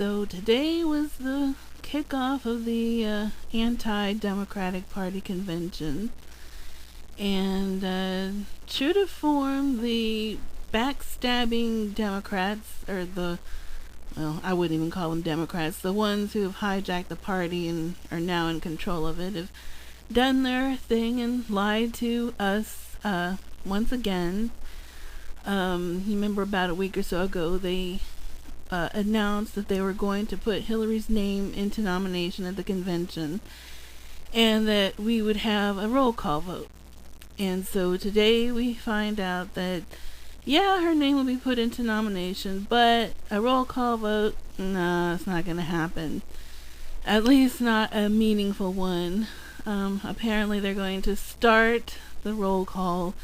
So today was the kickoff of the anti-Democratic Party convention, and true to form, the backstabbing Democrats, I wouldn't even call them Democrats, the ones who have hijacked the party and are now in control of it, have done their thing and lied to us once again. You remember about a week or so ago, they announced that they were going to put Hillary's name into nomination at the convention and that we would have a roll call vote. And so today we find out that, yeah, her name will be put into nomination, but a roll call vote, no, it's not going to happen. At least not a meaningful one. Apparently they're going to start the roll call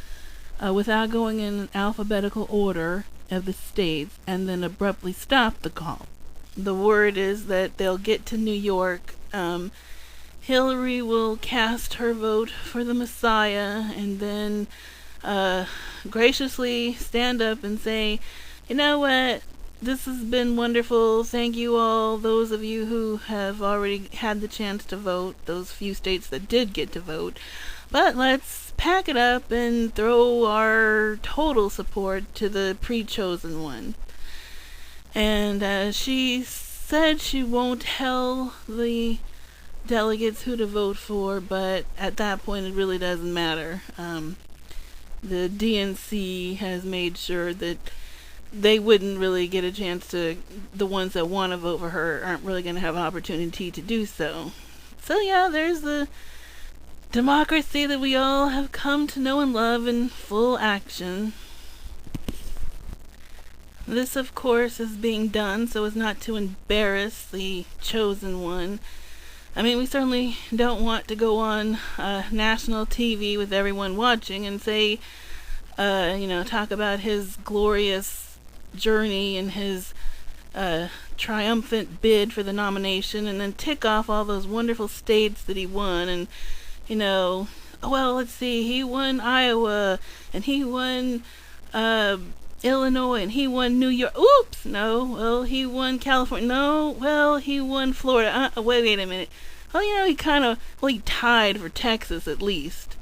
without going in alphabetical order of the states and then abruptly stop the call. The word is that they'll get to New York. Hillary will cast her vote for the Messiah and then graciously stand up and say, you know what, this has been wonderful. Thank you all, those of you who have already had the chance to vote, those few states that did get to vote. But let's pack it up and throw our total support to the pre-chosen one. And she said she won't tell the delegates who to vote for, but at that point it really doesn't matter. The DNC has made sure that they wouldn't really get a chance to, the ones that want to vote for her aren't really going to have an opportunity to do so. So yeah, there's the democracy that we all have come to know and love in full action. This, of course, is being done so as not to embarrass the chosen one. I mean, we certainly don't want to go on national TV with everyone watching and say, talk about his glorious journey and his triumphant bid for the nomination and then tick off all those wonderful states that he won and, well, let's see, he won Iowa, and he won Illinois, and he won New York. Oops, no, well, he won California. No, well, he won Florida. Wait a minute. Well, he he tied for Texas at least.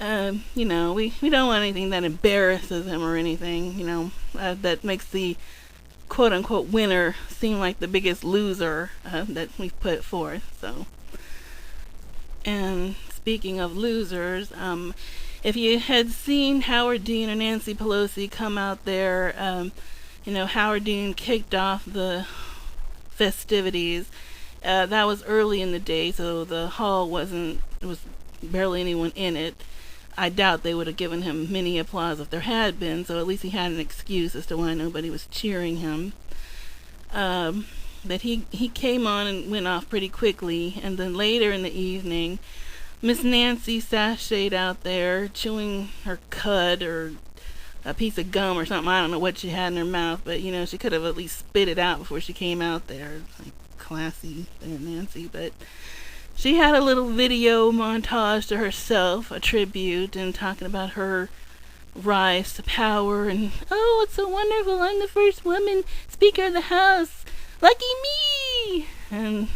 We don't want anything that embarrasses him or anything, that makes the quote-unquote winner seem like the biggest loser that we've put forth, so. And speaking of losers, if you had seen Howard Dean or Nancy Pelosi come out there, Howard Dean kicked off the festivities. That was early in the day, so the hall there was barely anyone in it. I doubt they would have given him many applause if there had been, so at least he had an excuse as to why nobody was cheering him. But he came on and went off pretty quickly, and then later in the evening, Miss Nancy sashayed out there chewing her cud or a piece of gum or something. I don't know what she had in her mouth, but she could have at least spit it out before she came out there. Like, classy there, Nancy. But she had a little video montage to herself, a tribute, and talking about her rise to power and, oh, it's so wonderful, I'm the first woman Speaker of the House. Lucky me! And,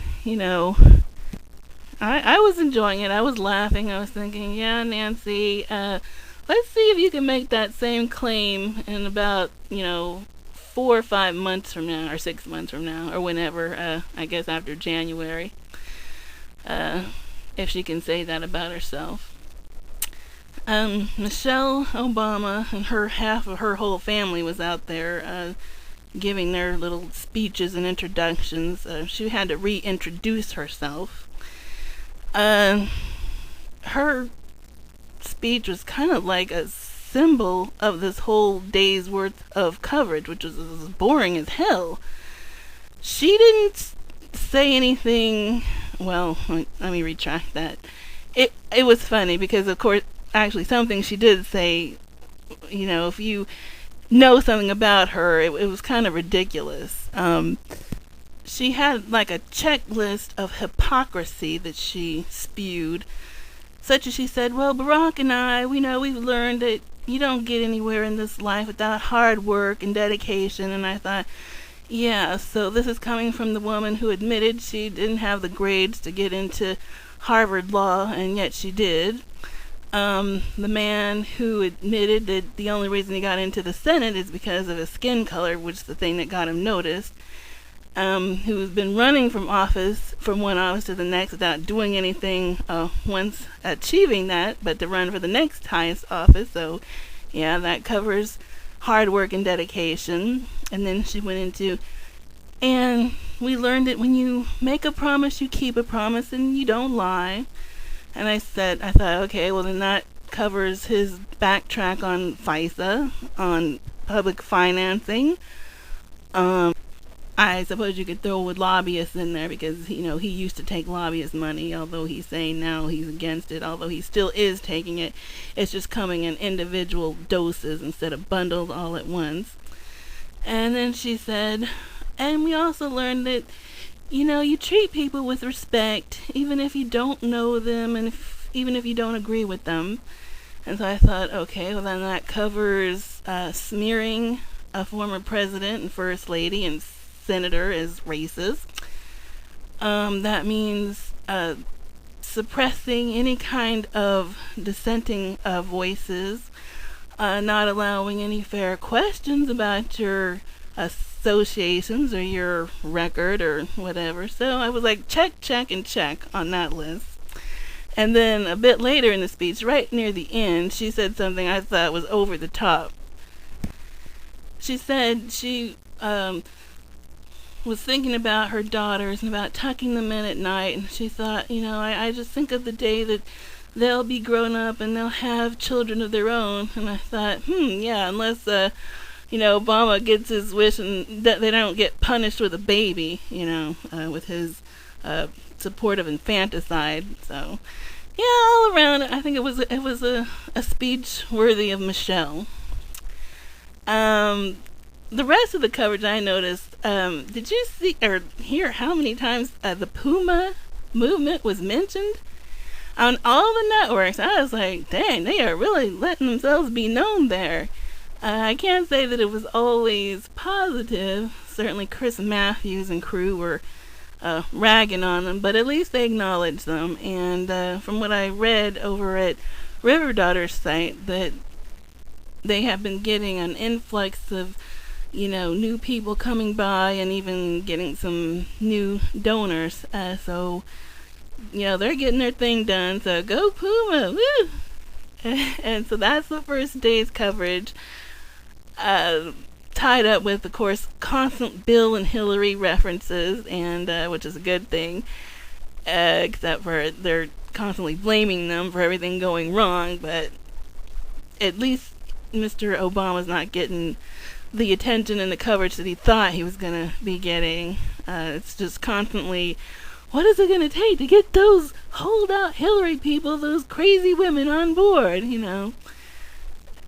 I was enjoying it. I was laughing. I was thinking, yeah, Nancy, let's see if you can make that same claim in about, 4 or 5 months from now, or 6 months from now, or whenever, I guess after January, if she can say that about herself. Michelle Obama and half of her whole family was out there, giving their little speeches and introductions. She had to reintroduce herself. Her speech was kind of like a symbol of this whole day's worth of coverage, which was boring as hell. She didn't say anything. Well, let me retract that. It was funny because, of course, actually something she did say, if you know something about her, it was kind of ridiculous. She had like a checklist of hypocrisy that she spewed, such as she said, well, Barack and I, we've learned that you don't get anywhere in this life without hard work and dedication. And I thought, Yeah, so this is coming from the woman who admitted she didn't have the grades to get into Harvard Law, and yet she did. The man who admitted that the only reason he got into the Senate is because of his skin color, which is the thing that got him noticed. Who's been running from one office to the next without doing anything once achieving that, but to run for the next highest office. So, yeah, that covers hard work and dedication. And then she went into, and we learned that when you make a promise, you keep a promise, and you don't lie. And I thought, okay, well then that covers his backtrack on FISA, on public financing. I suppose you could throw with lobbyists in there because, he used to take lobbyist money, although he's saying now he's against it, although he still is taking it. It's just coming in individual doses instead of bundled all at once. And then she said, and we also learned that, you treat people with respect, even if you don't know them and even if you don't agree with them. And so I thought, okay, well then that covers smearing a former president and first lady and senator as racist. That means suppressing any kind of dissenting voices, not allowing any fair questions about your associations or your record or whatever. So I was like, check, and check on that list. And then a bit later in the speech, right near the end, she said something I thought was over the top. She said she was thinking about her daughters and about tucking them in at night, and she thought, I just think of the day that they'll be grown up and they'll have children of their own. And I thought, yeah, unless Obama gets his wish and that they don't get punished with a baby, with his support of infanticide. So, yeah, all around, I think it was a speech worthy of Michelle. The rest of the coverage I noticed, did you see or hear how many times the Puma movement was mentioned on all the networks? I was like, dang, they are really letting themselves be known there. I can't say that it was always positive. Certainly Chris Matthews and crew were ragging on them, but at least they acknowledged them. And from what I read over at River Daughter's site, that they have been getting an influx of new people coming by and even getting some new donors. So, they're getting their thing done. So go Puma! Woo! And so that's the first day's coverage. Tied up with, of course, constant Bill and Hillary references, and which is a good thing, except for they're constantly blaming them for everything going wrong. But at least Mr. Obama's not getting the attention and the coverage that he thought he was going to be getting. It's just constantly, what is it going to take to get those holdout Hillary people, those crazy women on board,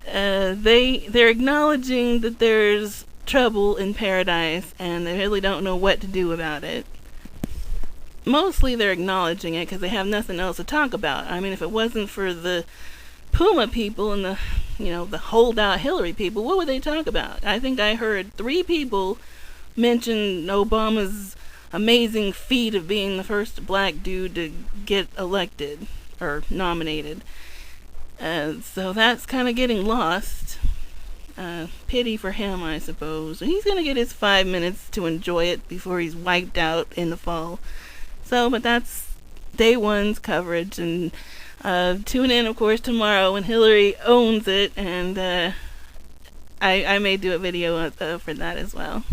They're acknowledging that there's trouble in paradise, and they really don't know what to do about it. Mostly they're acknowledging it because they have nothing else to talk about. I mean, if it wasn't for the Puma people and the holdout Hillary people, what would they talk about? I think I heard 3 people mention Obama's amazing feat of being the first black dude to get elected or nominated. So that's kind of getting lost. Pity for him, I suppose. He's going to get his 5 minutes to enjoy it before he's wiped out in the fall. So, but that's day one's coverage, and tune in, of course, tomorrow when Hillary owns it, and I may do a video for that as well.